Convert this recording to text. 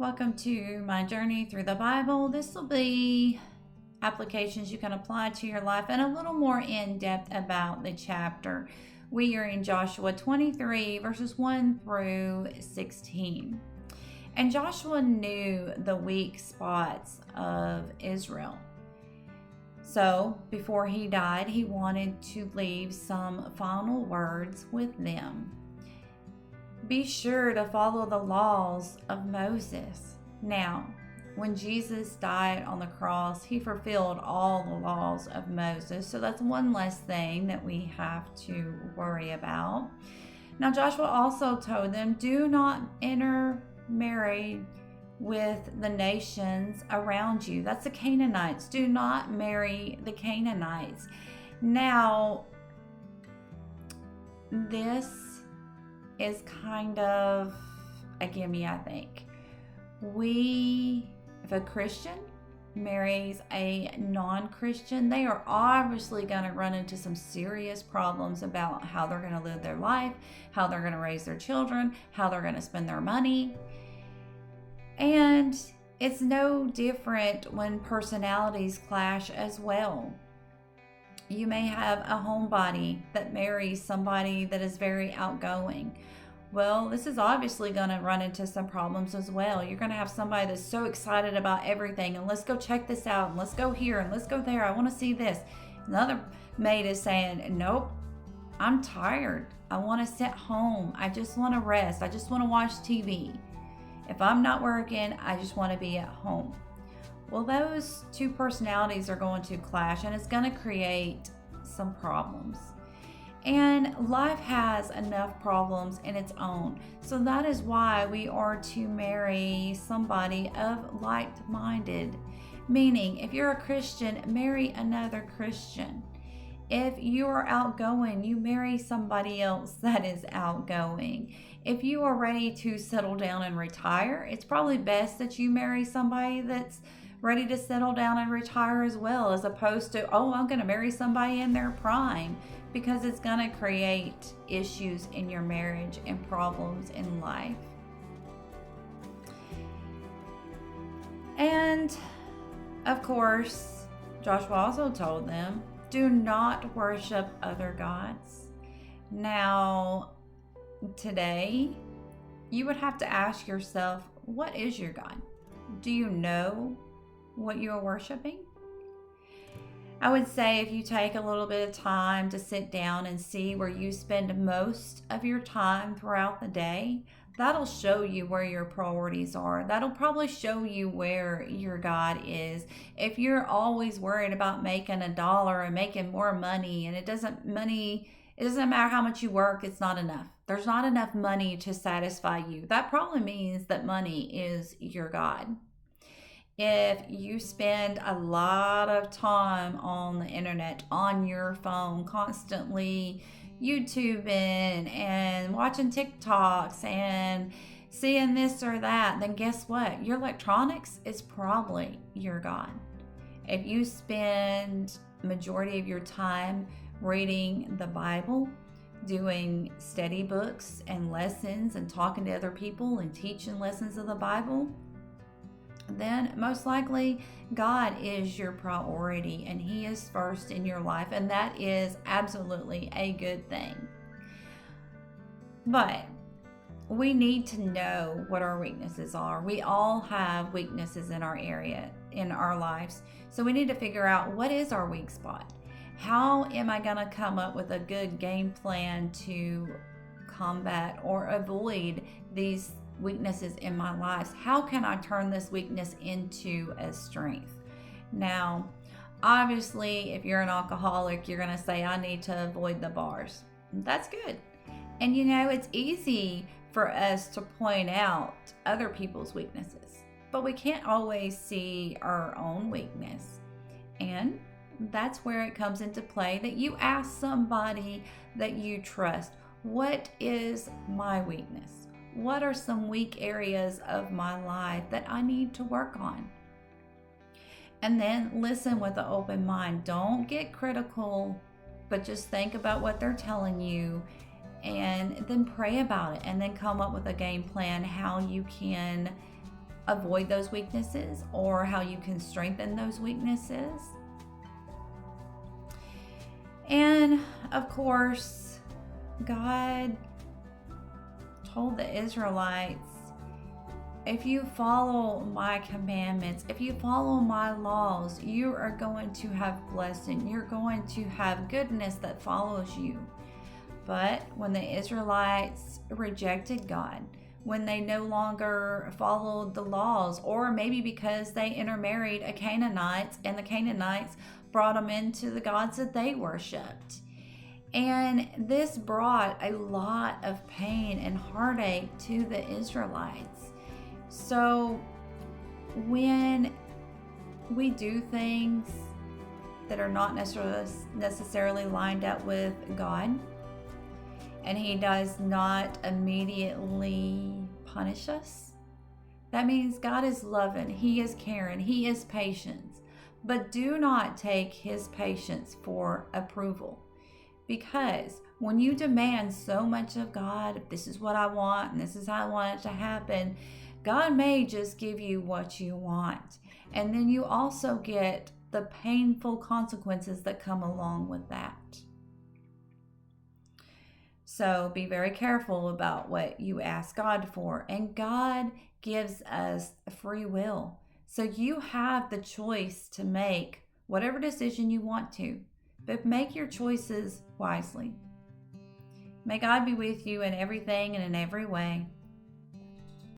Welcome to my journey through the Bible. This will be applications you can apply to your life and a little more in depth about the chapter. We are in Joshua 23, verses 1 through 16. And Joshua knew the weak spots of Israel. So before he died, he wanted to leave some final words with them. Be sure to follow the laws of Moses. Now, when Jesus died on the cross, he fulfilled all the laws of Moses. So that's one less thing that we have to worry about. Now, Joshua also told them, do not intermarry with the nations around you. That's the Canaanites. Do not marry the Canaanites. Now, this is kind of a gimme, I think. If a Christian marries a non-Christian, they are obviously going to run into some serious problems about how they're going to live their life, how they're going to raise their children, how they're going to spend their money. And it's no different when personalities clash as well. You may have a homebody that marries somebody that is very outgoing. Well, this is obviously going to run into some problems as well. You're going to have somebody that's so excited about everything, and let's go check this out, and let's go here, and let's go there. I want to see this. Another mate is saying, nope, I'm tired. I want to sit home. I just want to rest. I just want to watch TV. If I'm not working, I just want to be at home. Well, those two personalities are going to clash, and it's going to create some problems. And life has enough problems in its own. So that is why we are to marry somebody of like-minded. Meaning, if you're a Christian, marry another Christian. If you are outgoing, you marry somebody else that is outgoing. If you are ready to settle down and retire, it's probably best that you marry somebody that's ready to settle down and retire as well, as opposed to, I'm going to marry somebody in their prime, because it's going to create issues in your marriage and problems in life. And of course, Joshua also told them, do not worship other gods. Now, today, you would have to ask yourself, what is your God? Do you know what you are worshiping? I would say if you take a little bit of time to sit down and see where you spend most of your time throughout the day, that'll show you where your priorities are. That'll probably show you where your God is. If you're always worried about making $1 and making more money, and it doesn't matter how much you work, it's not enough. There's not enough money to satisfy you. That probably means that money is your God. If you spend a lot of time on the internet, on your phone, constantly YouTubing and watching TikToks and seeing this or that, then guess what? Your electronics is probably your God. If you spend majority of your time reading the Bible, doing study books and lessons and talking to other people and teaching lessons of the Bible, then most likely God is your priority and He is first in your life, and that is absolutely a good thing. But we need to know what our weaknesses are. We all have weaknesses in our area, in our lives. So we need to figure out, what is our weak spot? How am I going to come up with a good game plan to combat or avoid these weaknesses in my life? How can I turn this weakness into a strength? Now, obviously, if you're an alcoholic, you're going to say, I need to avoid the bars. That's good. And it's easy for us to point out other people's weaknesses, but we can't always see our own weakness. And that's where it comes into play that you ask somebody that you trust, what is my weakness? What are some weak areas of my life that I need to work on? And then listen with an open mind. Don't get critical, but just think about what they're telling you and then pray about it, and then come up with a game plan how you can avoid those weaknesses or how you can strengthen those weaknesses. And of course, God told the Israelites, if you follow my commandments, if you follow my laws, you are going to have blessing. You're going to have goodness that follows you. But when the Israelites rejected God, when they no longer followed the laws, or maybe because they intermarried a Canaanite and the Canaanites brought them into the gods that they worshiped. And this brought a lot of pain and heartache to the Israelites. So when we do things that are not necessarily lined up with God, and He does not immediately punish us, that means God is loving, He is caring, He is patient. But do not take His patience for approval. Because when you demand so much of God, this is what I want and this is how I want it to happen, God may just give you what you want. And then you also get the painful consequences that come along with that. So be very careful about what you ask God for. And God gives us free will. So you have the choice to make whatever decision you want to, but make your choices wisely. May God be with you in everything and in every way.